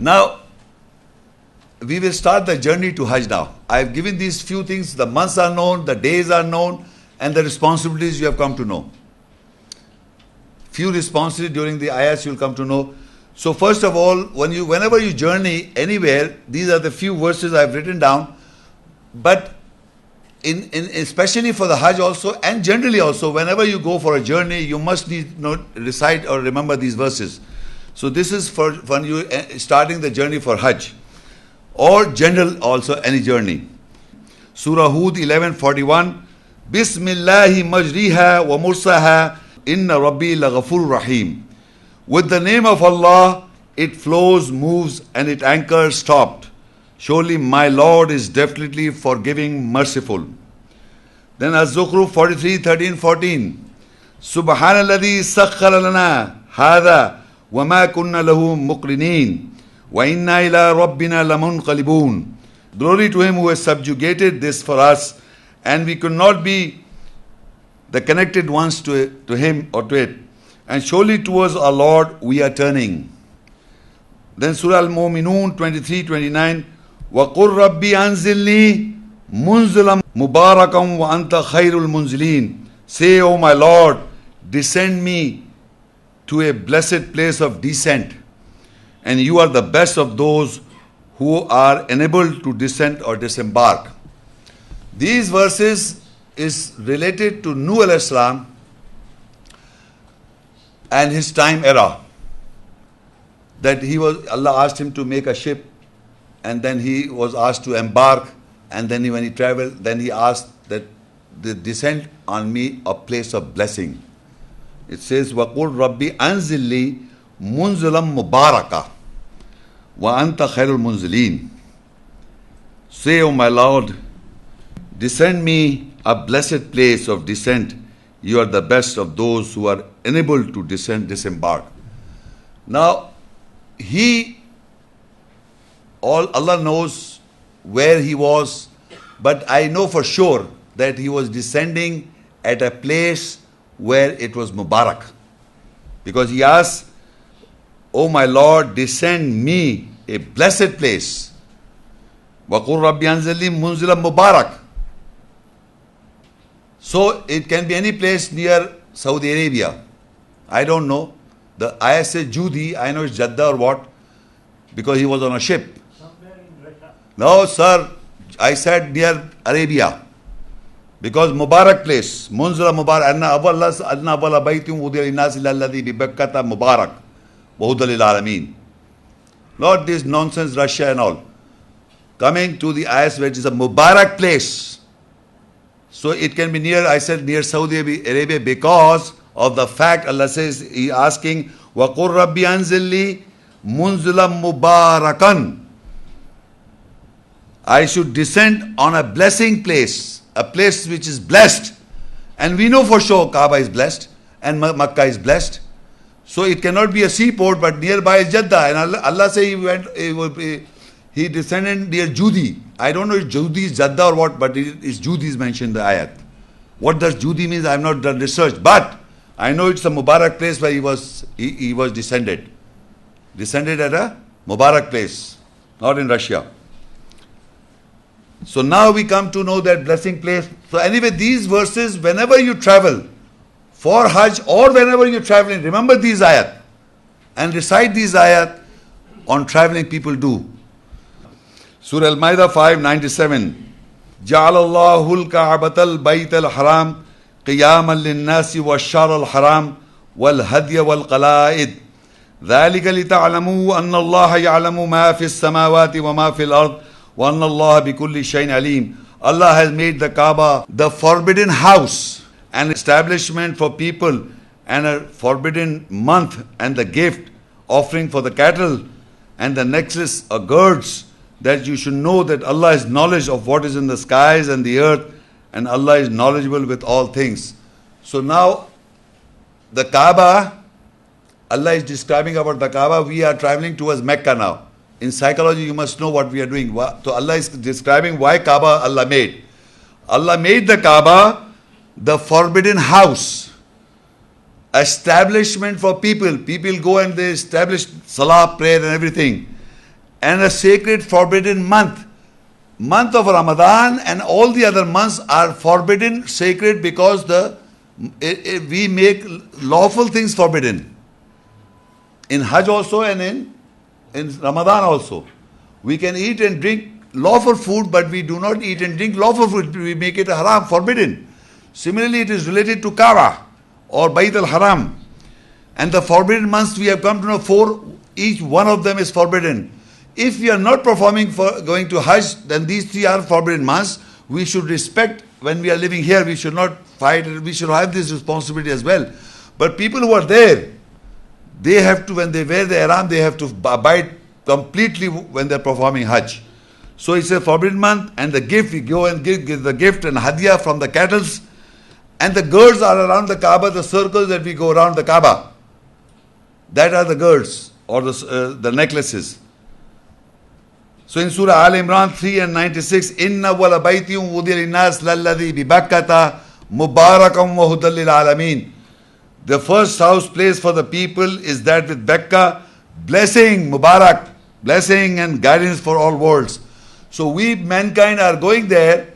Now, we will start the journey to Hajj now. I have given these few things. The months are known, the days are known, and the responsibilities you have come to know. Few responsibilities during the ayahs you will come to know. So first of all, whenever you journey anywhere, these are the few verses I have written down. But especially for the Hajj also, and generally also, whenever you go for a journey, you must recite or remember these verses. So this is for when you starting the journey for Hajj, or general also any journey. Surah Hud 11:41. Bismillahi majriha wa mursaha inna rabbi laghafur rahim. With the name of Allah, it flows, moves, and it anchors stopped. Surely my Lord is definitely forgiving, merciful. Then Az-Zukhruf 43:13-14. Subhanalladhi sakhkhara lana hadha wa ma kunna lahu muqrinin wa inna ila rabbina lamunqalibun. Glory to him who has subjugated this for us, and we could not be the connected ones to him or to it. And surely towards our Lord we are turning. Then Surah Al-Mu'minun 23-29. وَقُلْ رَبِّ أَنزِلْنِي مُنزِلًا مُبَارَكًا وَأَنْتَ خَيْرُ الْمُنزِلِينَ. Say, O my Lord, descend me to a blessed place of descent, and you are the best of those who are enabled to descend or disembark. These verses is related to Nuh alayhi salam and his time era. That Allah asked him to make a ship, and then he was asked to embark, and then when he traveled, then he asked that the descent on me a place of blessing. It says, وَقُلْ رَبِّ أَنزِلْ مُنزِلًا مُبَارَكًا وَأَنْتَ خَيْرُ الْمُنزِلِينَ. Say, O my Lord, descend me a blessed place of descent. You are the best of those who are enabled to disembark. Now, Allah knows where he was, but I know for sure that he was descending at a place where it was Mubarak. Because he asked, O my Lord, descend me a blessed place. وَقُلْ رَبِّ أَنزِلْنِي مُنزِلًا مُبَارَكًا. So it can be any place near Saudi Arabia. I don't know. The ayah says Judi, I know it's Jeddah or what, because he was on a ship. Somewhere in Russia. No, sir, I said near Arabia. Because Mubarak place, Munzila Mubarak, Anna awwala baytin wudiya linnasi lalladhi bi Bakkata Mubarak wa hudan lil alamin. Not this nonsense Russia and all. Coming to the ayahs where it is a Mubarak place. So it can be near, I said near Saudi Arabia because of the fact Allah says, He asking, وَقُلْ رَبِّ أَنزِلْ لِي مُنزِلًا مُبَارَكًا. I should descend on a blessing place, a place which is blessed. And we know for sure Kaaba is blessed and Makkah is blessed. So it cannot be a seaport, but nearby is Jeddah. And Allah say he descended near Judi. I don't know if Judi is Jeddah or what, but Judi is mentioned in the ayat. What does Judi mean? I have not done research, but I know it's a Mubarak place where he was descended. Descended at a Mubarak place, not in Russia. So now we come to know that blessing place. So anyway, these verses, whenever you travel for Hajj or whenever you're traveling, remember these ayat and recite these ayat on traveling people do. Surah Al-Ma'idah 5:97. جعل الله الكعبة البيت الحرام قياما للناس والشهر الحرام والهدي والقلائد ذلك لتعلموا أن الله يعلم ما في السماوات وما في الأرض وأن الله بكل شيء عليم. Allah has made the Kaaba the forbidden house, an establishment for people, and a forbidden month, and the gift offering for the cattle, and the necklace or girds, that you should know that Allah has knowledge of what is in the skies and the earth, and Allah is knowledgeable with all things. So now the Kaaba, Allah is describing about the Kaaba. We are traveling towards Mecca now. In psychology, you must know what we are doing. So Allah is describing why Kaaba Allah made. Allah made the Kaaba the forbidden house, establishment for people. People go and they establish salah, prayer and everything. and a sacred forbidden month. Month of Ramadan and all the other months are forbidden, sacred, because we make lawful things forbidden. In Hajj also and in Ramadan also. We can eat and drink lawful food, but we do not eat and drink lawful food. We make it haram, forbidden. Similarly, it is related to Kaaba or Bayt al-Haram. And the forbidden months we have come to know 4, each one of them is forbidden. If we are not performing for going to Hajj, then these 3 are forbidden months. We should respect when we are living here. We should not fight. We should have this responsibility as well. But people who are there, they have to, when they wear the ihram, they have to abide completely when they are performing Hajj. So it's a forbidden month, and the gift, we go and give the gift and hadiyah from the cattle. And the girds are around the Kaaba, the circles that we go around the Kaaba. That are the girds or the necklaces. So in Surah Al Imran 3 and 96, Inna wala baytiyum wudil nas lalladhi bi Bakkata mubarakam wa hudal lil alameen. The first house place for the people is that with Becca, blessing, Mubarak, blessing and guidance for all worlds. So we, mankind, are going there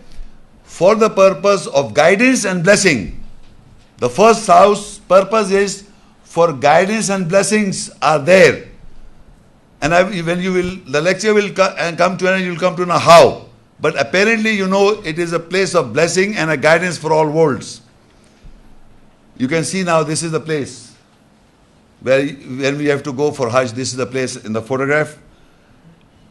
for the purpose of guidance and blessing. The first house purpose is for guidance and blessings are there. And when you will, the lecture will come to an end, you will come to know how. But apparently, you know, it is a place of blessing and a guidance for all worlds. You can see now, this is the place where when we have to go for Hajj. This is the place in the photograph.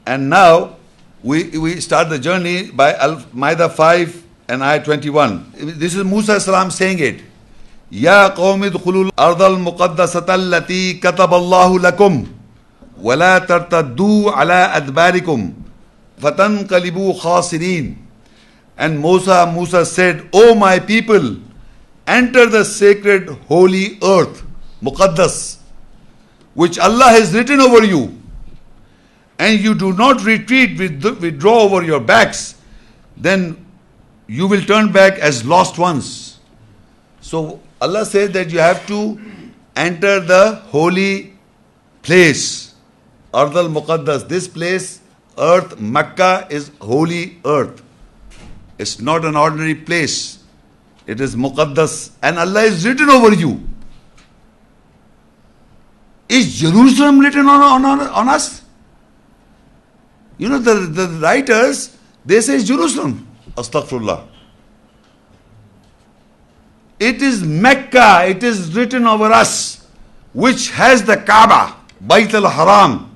And now we start the journey by Al-Ma'idah 5 and Ayah 21. This is Musa salam saying it. Ya qawmi dkhulul ardal muqaddasata allati kataballahu lakum wa la tartaddu ala adbarikum fatanqalibu khasirin. And Musa said, O my people, enter the sacred holy earth, Muqaddas, which Allah has written over you, and you do not retreat, withdraw over your backs, then you will turn back as lost ones. So Allah says that you have to enter the holy place, Ard al-Muqaddas. This place, earth, Makkah, is holy earth. It's not an ordinary place. It is Muqaddas, and Allah is written over you. Is Jerusalem written on us? You know, the writers, they say Jerusalem. Astaghfirullah. It is Mecca, it is written over us, which has the Kaaba, Bayt al-Haram.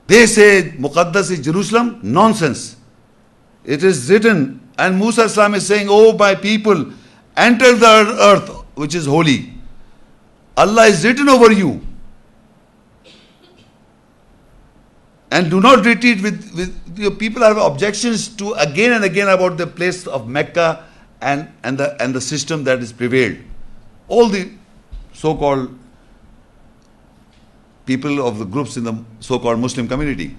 They say Muqaddas is Jerusalem. Nonsense. It is written. And Musa Islam is saying, oh my people, enter the earth which is holy. Allah is written over you. And do not retreat with your people have objections to again and again about the place of Mecca and the system that is prevailed. All the so-called people of the groups in the so-called Muslim community.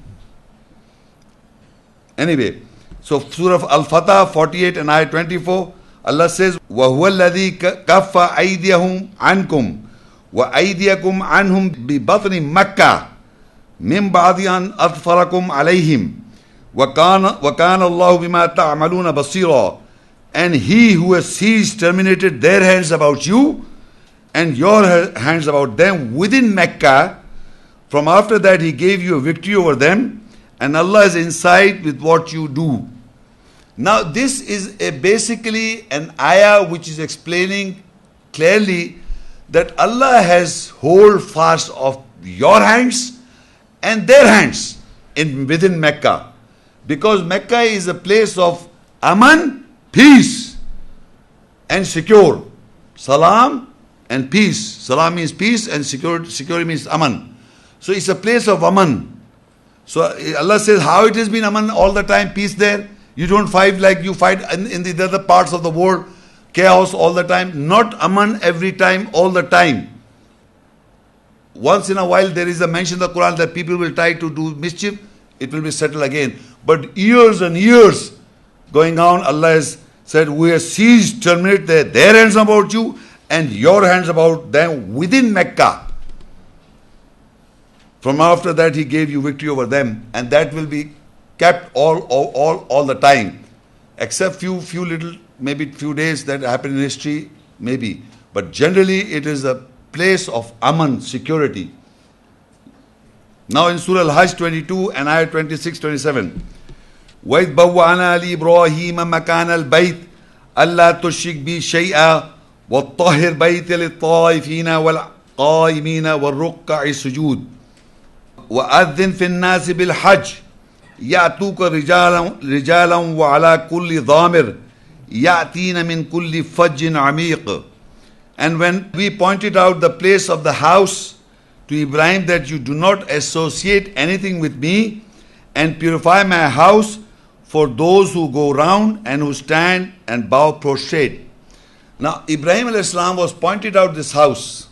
Anyway, so Surah Al-Fatah 48 and Ayah 24, Allah says, وَهُوَ الَّذِي كَفَّ أَيْدِيَهُمْ عَنْكُمْ وَأَيْدِيَكُمْ عَنْهُمْ بِبَطْنِ مَكَّةِ مِنْ بَعْدِ أَنْ أَظْفَرَكُمْ عَلَيْهِمْ وَكَانَ اللَّهُ بِمَا تَعْمَلُونَ بَصِيرًا. And He who has seized terminated their hands about you and your hands about them within Mecca. From after that He gave you a victory over them, and Allah is inside with what you do. Now this is basically an ayah which is explaining clearly that Allah has hold fast of your hands and their hands within Mecca. Because Mecca is a place of aman, peace and secure. Salam and peace. Salam means peace and security means aman. So it's a place of aman. So Allah says, how it has been aman all the time, peace there. You don't fight like you fight in the other parts of the world, chaos all the time. Not aman every time, all the time. Once in a while there is a mention in the Quran that people will try to do mischief, it will be settled again. But years and years going on, Allah has said, we have seized, terminate their hands about you and your hands about them within Mecca. From after that he gave you victory over them, and that will be kept all the time, except few little, maybe few days that happen in history, maybe. But generally it is a place of aman, security. Now in Surah Al-Hajj 22 and ayah 26-27, وَإِذْ بَوَّأْنَا لِإِبْرَاهِيمَ مَكَانَ الْبَيْتِ أَلَّا تُشْرِكْ بِي شَيْئًا وَطَّهِّرْ بَيْتِي لِلطَّائِفِينَ وَالْقَائِمِينَ وَالرُّكَّعِ السُّجُودِ وَأَذِّنْ فِي النَّاسِ بِالْحَجِّ يَأْتُوكَ رِجَالًا وَعَلَى كُلِّ ضَامِرٍ يَأْتِينَ مِنْ كُلِّ فَجٍّ عَمِيقٍ. And when we pointed out the place of the house to Ibrahim, that you do not associate anything with me, and purify my house for those who go round and who stand and bow prostrate. Now Ibrahim alayhi salam was pointed out this house,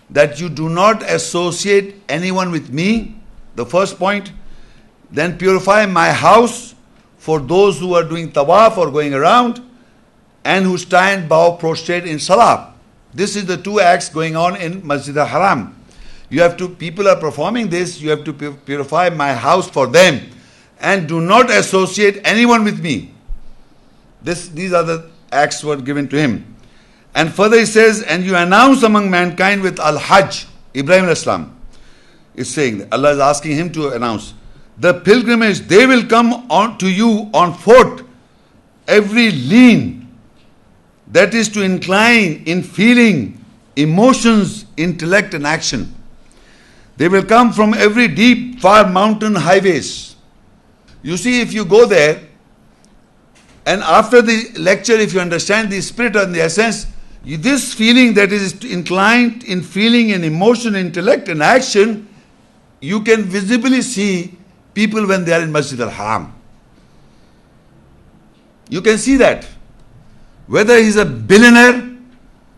that you do not associate anyone with me, the first point. Then purify my house for those who are doing tawaf or going around, and who stand, bow, prostrate in salah. This is the two acts going on in Masjid al-Haram. You have to, people are performing this, you have to purify my house for them, and do not associate anyone with me. These are the acts were given to him. And further he says, and you announce among mankind with Al-Hajj. Ibrahim al-Islam is saying, Allah is asking him to announce, the pilgrimage, they will come on to you on foot, every lean, that is to incline in feeling, emotions, intellect and action. They will come from every deep, far mountain highways. You see, if you go there, and after the lecture, if you understand the spirit and the essence, this feeling that is inclined in feeling and emotion, intellect and action, you can visibly see people when they are in Masjid al-Haram. You can see that. Whether he's a billionaire,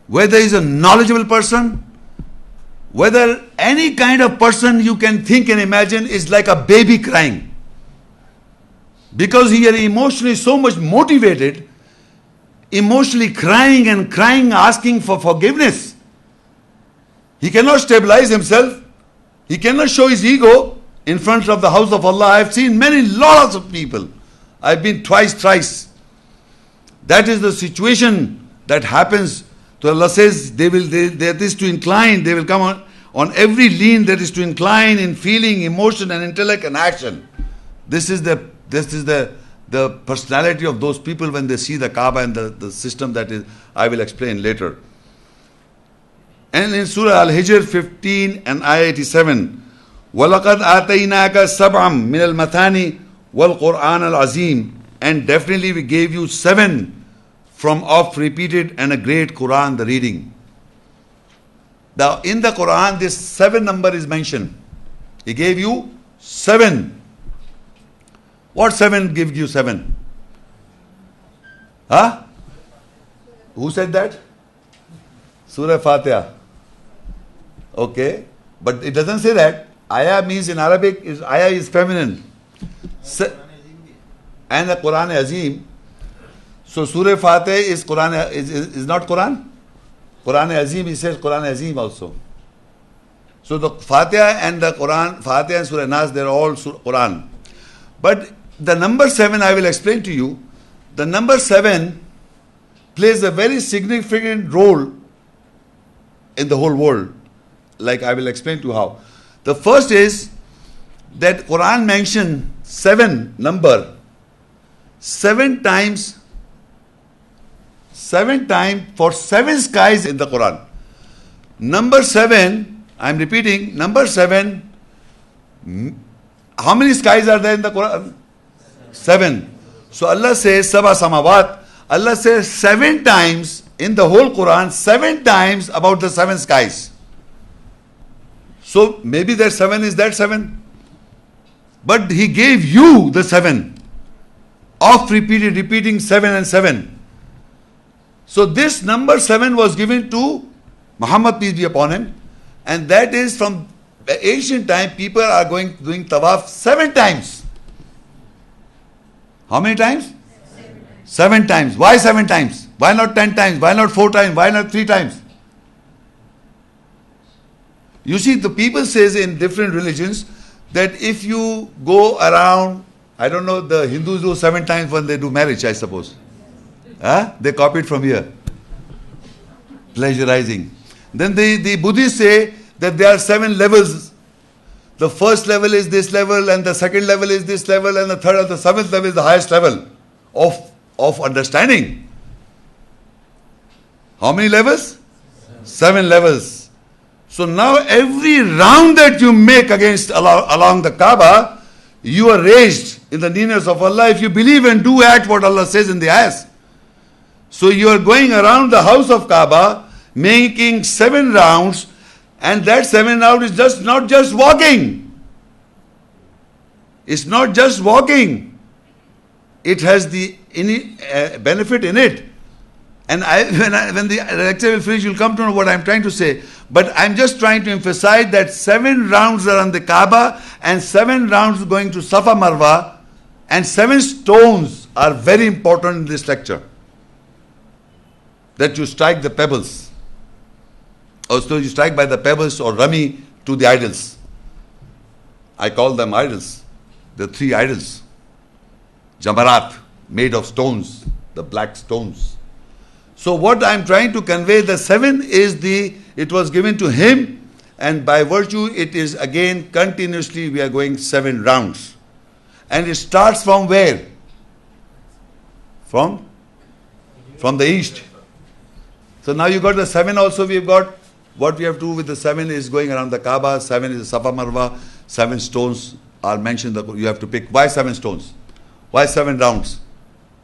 whether he's a knowledgeable person, whether any kind of person you can think and imagine is like a baby crying. Because he is emotionally so much motivated, emotionally crying and crying, asking for forgiveness. He cannot stabilize himself. He cannot show his ego in front of the house of Allah. I have seen lots of people. I've been twice, thrice. That is the situation that happens. So Allah says they is to incline, they will come on every lean that is to incline in feeling, emotion and intellect and action. This is the personality of those people when they see the Kaaba and the system that is, I will explain later. And in Surah Al-Hijr 15 and ayah 87, وَلَقَدْ آتَيْنَاكَ سَبْعًا مِنَ الْمَثَانِ وَالْقُرْآنَ الْعَظِيمِ. And definitely we gave you 7 from oft repeated and a great Quran, the reading. Now in the Quran this 7 number is mentioned. He gave you 7. What 7 gives you 7? Huh? Who said that? Surah Fatiha. Okay. But it doesn't say that. Ayah means in Arabic, ayah is feminine. And the Quran Azim. So Surah Fatiha is Quran, is not Quran? Quran Azim, he says Quran Azim also. So the Fatiha and the Quran, Fatiha and Surah Nas, they are all Quran. But the number 7, I will explain to you. The number 7 plays a very significant role in the whole world. Like I will explain to you how. The first is that Quran mentioned 7 number 7 times for 7 skies in the Quran. Number 7, I am repeating, number 7, how many skies are there in the Quran? 7. So Allah says, Sab'a Samawat, Allah says 7 times in the whole Quran, 7 times about the 7 skies. So maybe that 7 is that 7. But He gave you the 7. Oft repeating 7 and 7. So this number 7 was given to Muhammad, peace be upon him, and that is from the ancient time. People are doing tawaf 7 times. How many times? 7 times. Why 7 times? Why not 10 times? Why not 4 times? Why not 3 times? You see, the people says in different religions that if you go around, I don't know, the Hindus do 7 times when they do marriage, I suppose. Huh? They copied from here. Pleasurizing. Then the Buddhists say that there are 7 levels. The first level is this level, and the second level is this level, and the third and the 7th level is the highest level of understanding. How many levels? 7 levels. So now every round that you make along the Kaaba, you are raised in the nearness of Allah if you believe and do act what Allah says in the ayahs. So you are going around the house of Kaaba, making 7 rounds, and that 7 rounds is not just walking. It's not just walking. It has the benefit in it. And when the lecture will finish, you'll come to know what I'm trying to say. But I'm just trying to emphasize that 7 rounds are on the Kaaba, and 7 rounds going to Safa Marwa, and 7 stones are very important in this lecture. That you strike the pebbles. Also, you strike by the pebbles or rummy to the idols. I call them idols. The 3 idols. Jamarat, made of stones, the black stones. So what I'm trying to convey, the 7 is it was given to him, and by virtue it is again continuously we are going 7 rounds. And it starts from where? From the east. So now you got the 7 also, we've got. What we have to do with the 7 is going around the Kaaba, 7 is the Safa Marwa, 7 stones are mentioned, you have to pick. Why 7 stones? Why 7 rounds?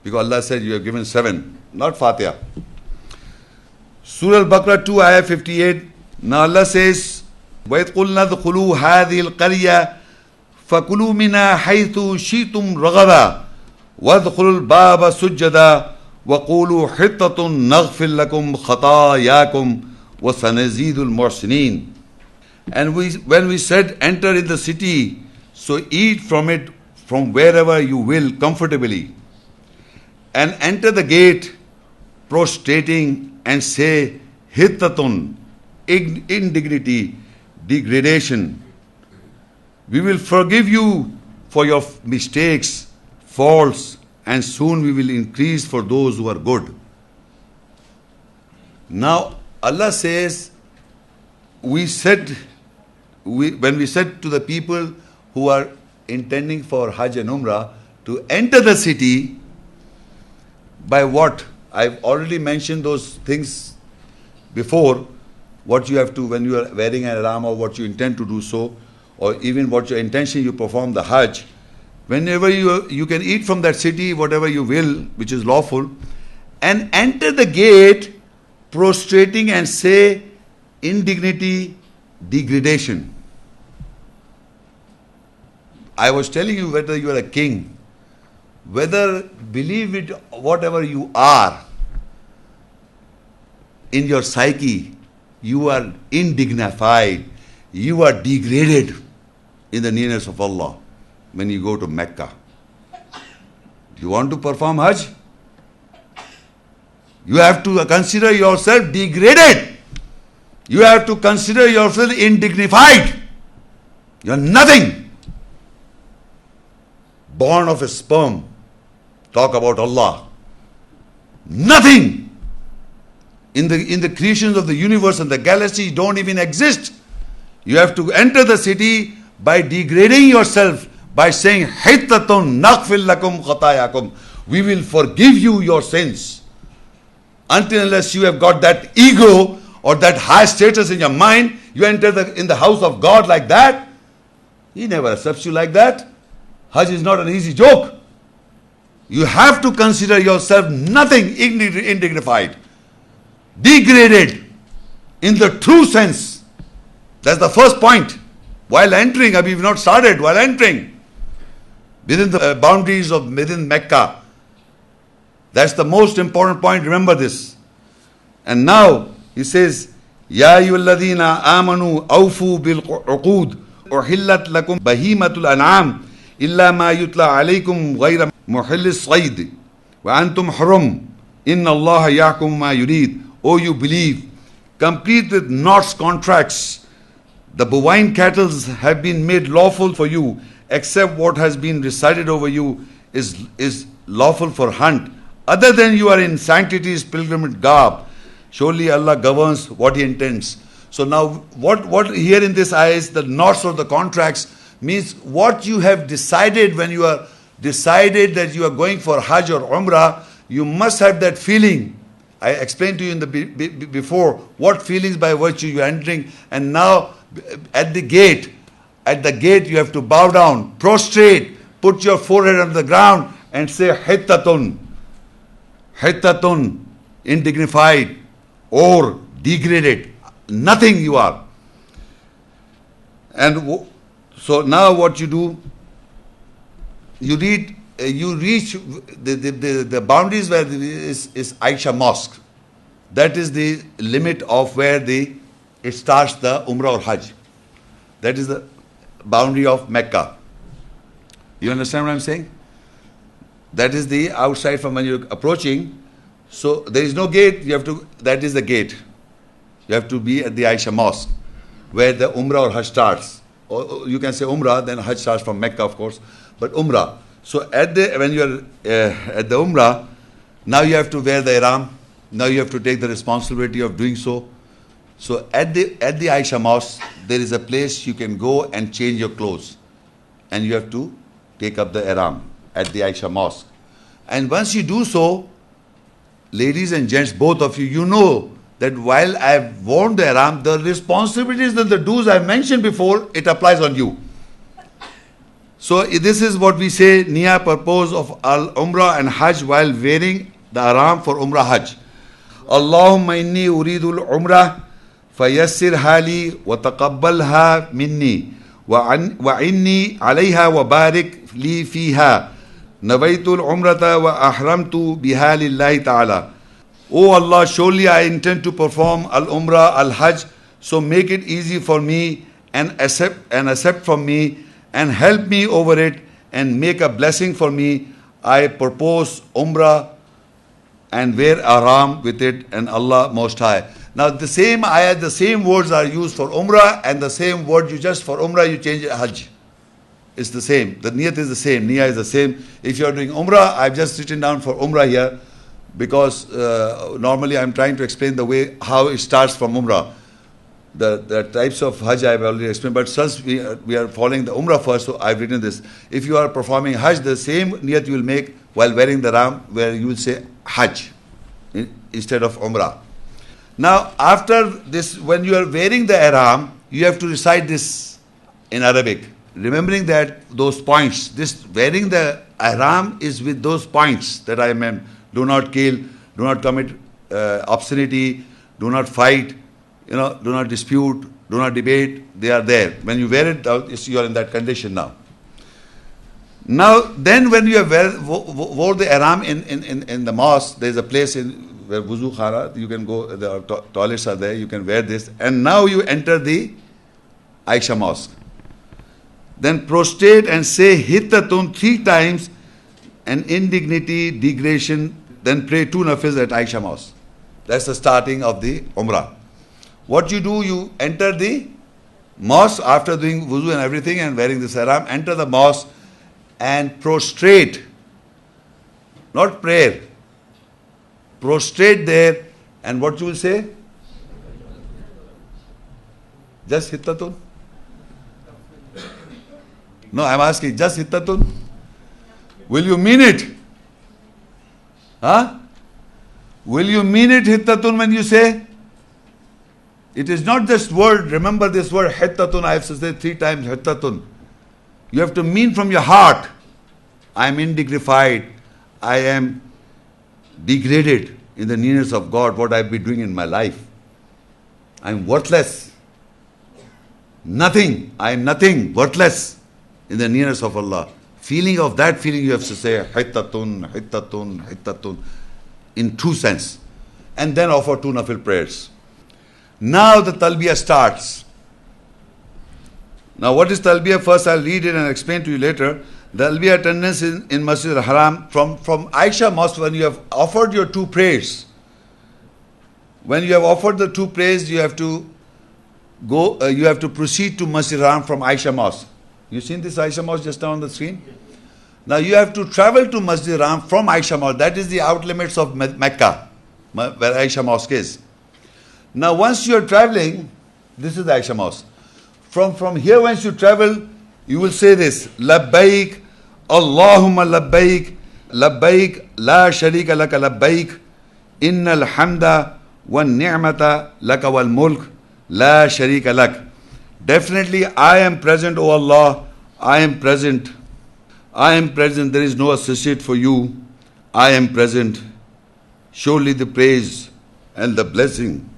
Because Allah said you have given 7, not Fatiha. Surah Al-Baqarah 2, ayah 58. Now Allah says, وَإِذْ قُلْنَا ادْخُلُوا هَذِهِ الْقَرْيَةَ فَكُلُوا مِنْهَا حَيْثُ شِئْتُمْ رَغَدًا وَادْخُلُوا الْبَابَ سُجَّدًا وَقُولُوا حِطَّةٌ نَغْفِرْ لَكُمْ خَطَايَاكُمْ وَسَنَزِيدُ الْمُحْسِنِينَ. And when we said, enter in the city, so eat from it from wherever you will comfortably. And enter the gate prostrating and say, hittatun, indignity, degradation. We will forgive you for your mistakes, faults, and soon we will increase for those who are good. Now, Allah says, when we said to the people who are intending for Hajj and Umrah to enter the city, by what? I've already mentioned those things before, what you have to, when you are wearing an ihram or what you intend to do so, or even what your intention you perform the Hajj. Whenever you can eat from that city, whatever you will, which is lawful, and enter the gate prostrating and say indignity, degradation. I was telling you, whether you are a king, whether believe it, whatever you are, in your psyche, you are indignified, you are degraded in the nearness of Allah when you go to Mecca. Do you want to perform Hajj? You have to consider yourself degraded. You have to consider yourself indignified. You are nothing. Born of a sperm. Talk about Allah. Nothing. In the creations of the universe and the galaxy don't even exist. You have to enter the city by degrading yourself, by saying, Hittatun naghfir lakum khatayakum. We will forgive you your sins. Until unless you have got that ego or that high status in your mind, you enter in the house of God like that. He never accepts you like that. Hajj is not an easy joke. You have to consider yourself nothing, indignified, degraded in the true sense. That's the first point. While entering, we've not started, while entering within the boundaries of within Mecca. That's the most important point. Remember this. And now he says, Ya ayyuhalladhina amanu awfu bil uqud uhillat lakum bahimatul an'am illa ma yutla alaykum ghayra muhillis sayd wa antum hurum inna Allah yahkum ma yurid. O you believe, complete with knots contracts The bovine cattle have been made lawful for you, except what has been recited over you is lawful for hunt. Other than you are in sanctity's pilgrimage garb. Surely Allah governs what He intends. So now what here in this ayah is the knots or the contracts means what you have decided when you are decided that you are going for Hajj or Umrah, you must have that feeling. I explained to you in the before what feelings by virtue you are entering, and now at the gate you have to bow down, prostrate, put your forehead on the ground and say hittatun, hittatun, indignified or degraded, nothing you are. And so now what you do, you reach the boundaries where is Aisha Mosque. That is the limit of where it starts the Umrah or Hajj. That is the boundary of Mecca. You understand what I'm saying? That is the outside from when you're approaching. So there is no gate, that is the gate. You have to be at the Aisha Mosque, where the Umrah or Hajj starts. Or you can say Umrah, then Hajj starts from Mecca, of course. But Umrah. So when you are at the Umrah, now you have to wear the ihram. Now you have to take the responsibility of doing so. So at the Aisha Mosque, there is a place you can go and change your clothes. And you have to take up the ihram at the Aisha Mosque. And once you do so, ladies and gents, both of you, you know that while I have worn the ihram, the responsibilities and the dues I mentioned before, it applies on you. So this is what we say, Niya purpose of Al-Umrah and Hajj while wearing the ihram for Umrah Hajj. Allahumma inni uridul Umrah fayassir hali wa taqabbalha minni wa inni alayha wa barik li fiha. Nawaitul umrata wa ahramtu biha lillahi ta'ala. Oh Allah, surely I intend to perform Al-Umrah, Al-Hajj, so make it easy for me and accept from me and help me over it and make a blessing for me. I propose Umrah and wear ihram with it, and Allah Most High. Now the same ayah, the same words are used for Umrah, and the same word you just for Umrah you change it Hajj. It's the same. The niyat is the same. Niyah is the same. If you are doing Umrah, I've just written down for Umrah here because normally I'm trying to explain the way how it starts from Umrah. The types of Hajj I've already explained, but since we are following the Umrah first, so I've written this. If you are performing Hajj, the same niyat you will make while wearing the ram, where you will say Hajj instead of Umrah. Now, after this, when you are wearing the ihram, you have to recite this in Arabic. Remembering that those points, this wearing the ihram is with those points that I meant. Do not kill, do not commit obscenity, do not fight, do not dispute, do not debate. They are there. When you wear it, you are in that condition now. Now, then when you have wore the ihram in the mosque, there is a place where wuzu khana, you can go, the toilets are there, you can wear this. And now you enter the Aisha Mosque. Then prostrate and say hittatun 3 times, and indignity, degradation. Then pray 2 nafils at Aisha Mosque. That's the starting of the Umrah. What you do, you enter the mosque after doing wuzu and everything and wearing the ihram, enter the mosque and prostrate, not prayer. Prostrate there, and what you will say? Just hittatun? No, I'm asking, just hittatun? Will you mean it? Huh? Will you mean it, hittatun, when you say? It is not just word. Remember this word, hittatun, I have to say 3 times, hittatun. You have to mean from your heart. I am indignified. I am degraded in the nearness of God, what I've been doing in my life. I am worthless. Nothing. I am nothing. Worthless in the nearness of Allah. Feeling of that feeling you have to say, hittatun, hittatun, hittatun, in true sense. And then offer 2 nafil prayers. Now the talbiyah starts. Now what is talbiyah? First I'll read it and explain to you later. The talbiyah attendance in Masjid al-Haram from Aisha Mosque, when you have offered your 2 prayers. When you have offered the 2 prayers, you have to you have to proceed to Masjid Haram from Aisha Mosque. You seen this Aisha Mosque just now on the screen? Now you have to travel to Masjid Haram from Aisha Mosque. That is the out limits of Mecca, where Aisha Mosque is. Now once you are traveling, this is the Aisha Mosque. From here, once you travel, you will say this: Labbaik, Allahumma labbaik, labbaik, la sharika laka labbaik, innal hamda wan ni'mata laka wal mulk, la sharika lak. Definitely, I am present, O Allah. I am present. I am present. There is no associate for you. I am present. Surely the praise and the blessing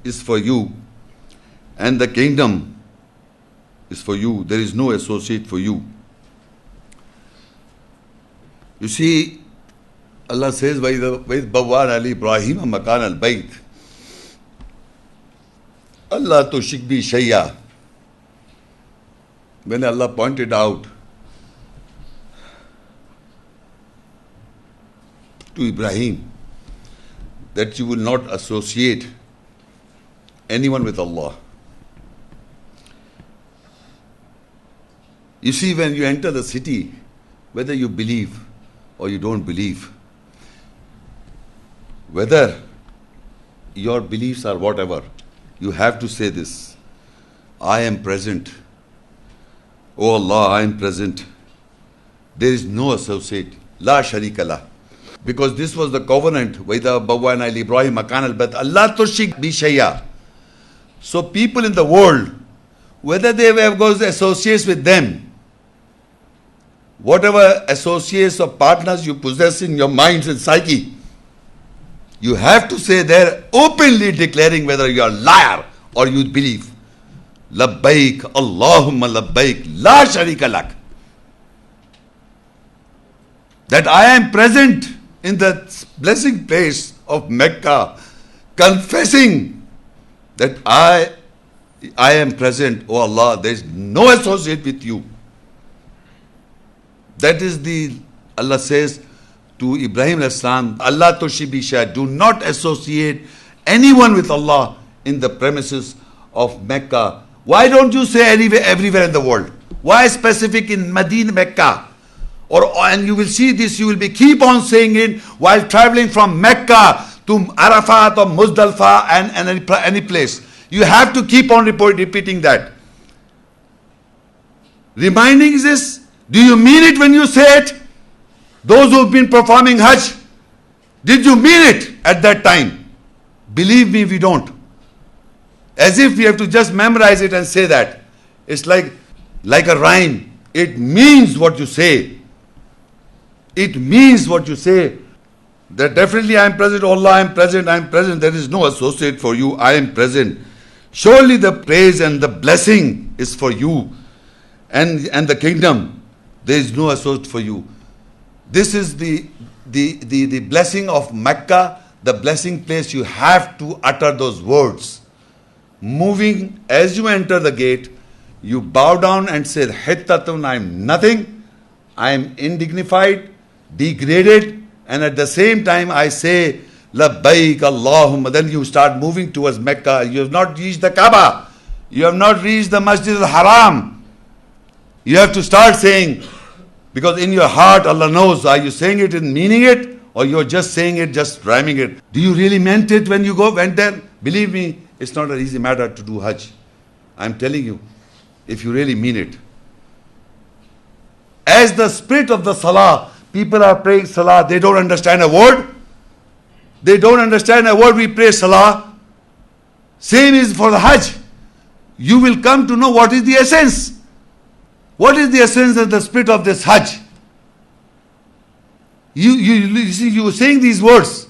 is for you, and the kingdom is for you. There is no associate for you. You see, Allah says, وَإِذْ بَوَّأْنَا لِإِبْرَاهِيمَ مَكَانَ الْبَيْتِ Allah tushrik bi shay'a. When Allah pointed out to Ibrahim that you will not associate anyone with Allah. You see, when you enter the city, whether you believe or you don't believe, whether your beliefs are whatever, you have to say this: I am present. Oh Allah, I am present. There is no associate. La sharika la. Because this was the covenant. وَإِذَا بَوَّأْنَا لِإِبْرَاهِيمَ مَكَانَ الْبَيْتِ أَلَّا تُشْرِكْ بِي شَيْئًا. So people in the world, whether they have got associates with them, whatever associates or partners you possess in your minds and psyche, you have to say there, openly declaring whether you are a liar or you believe. Labbaik, Allahumma labbaik, la sharika lak. That I am present in the blessing place of Mecca, confessing that I am present, O Allah, there is no associate with you. That is Allah says to Ibrahim alayhi salam, Allah tushrik bi shay'a, do not associate anyone with Allah in the premises of Mecca. Why don't you say everywhere in the world? Why specific in Medina, Mecca? And you will see this, you will keep on saying it while traveling from Mecca to Arafat or Muzdalfa and any place. You have to keep on repeating that. Reminding this, do you mean it when you say it? Those who have been performing Hajj, did you mean it at that time? Believe me, we don't. As if we have to just memorize it and say that. It's like a rhyme. It means what you say. It means what you say. That definitely I am present, oh Allah, I am present, I am present. There is no associate for you, I am present. Surely the praise and the blessing is for you. And the kingdom, there is no associate for you. This is the blessing of Mecca, the blessing place. You have to utter those words. Moving, as you enter the gate, you bow down and say, Hittatun, I am nothing, I am indignified, degraded, and at the same time I say, Labbaik Allahumma. Then you start moving towards Mecca. You have not reached the Kaaba. You have not reached the Masjid al-Haram. You have to start saying, because in your heart Allah knows, are you saying it and meaning it, or you're just saying it, just rhyming it? Do you really meant it when you went there? Believe me, it's not an easy matter to do Hajj. I'm telling you, if you really mean it. As the spirit of the Salah, people are praying Salah, they don't understand a word. They don't understand a word, we pray Salah. Same is for the Hajj. You will come to know what is the essence. What is the essence and the spirit of this Hajj? You see, you were saying these words.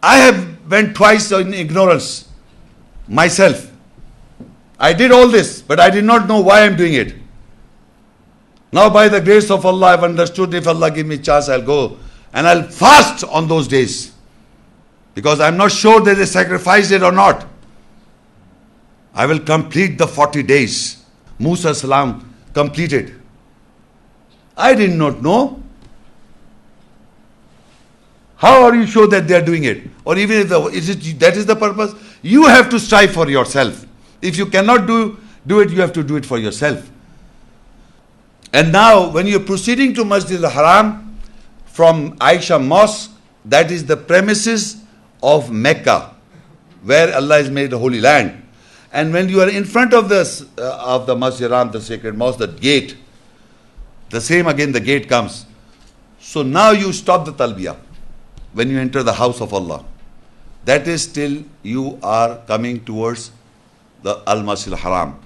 I have went twice in ignorance myself. I did all this, but I did not know why I am doing it. Now by the grace of Allah, I have understood. If Allah give me chance, I'll go and I'll fast on those days. Because I'm not sure that they sacrificed it or not. I will complete the 40 days. Musa salam completed. I did not know. How are you sure that they are doing it? Or even if that is the purpose, You have to strive for yourself. If you cannot do it, you have to do it for yourself. And now, when you're proceeding to Masjid al-Haram from Aisha Mosque, that is the premises of Mecca, where Allah has made a holy land. And when you are in front of the Masjid al-Haram, the sacred mosque, the gate, the same again, the gate comes. So now you stop the talbiyah when you enter the house of Allah. That is till you are coming towards the Al-Masjid al-Haram.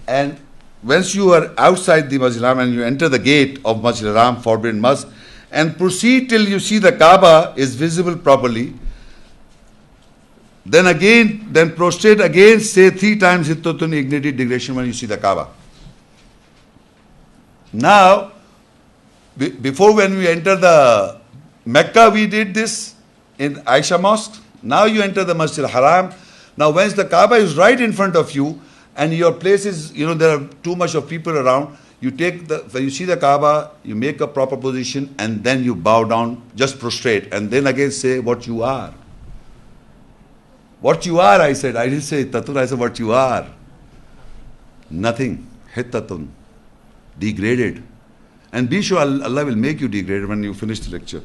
And once you are outside the Masjid al-Haram and you enter the gate of Masjid al-Haram, forbidden mosque, and proceed till you see the Kaaba is visible properly, then prostrate again, say 3 times Hittatun ignited digression when you see the Kaaba. Now, before when we enter the Mecca, we did this in Aisha Mosque. Now you enter the Masjid al-Haram. Now once the Kaaba is right in front of you and your place is, there are too much of people around, when you see the Kaaba, you make a proper position and then you bow down, just prostrate, and then again say what you are. What you are, I said. I didn't say Hittatun, I said what you are. Nothing. Hittatun. Degraded. And be sure Allah will make you degraded when you finish the lecture.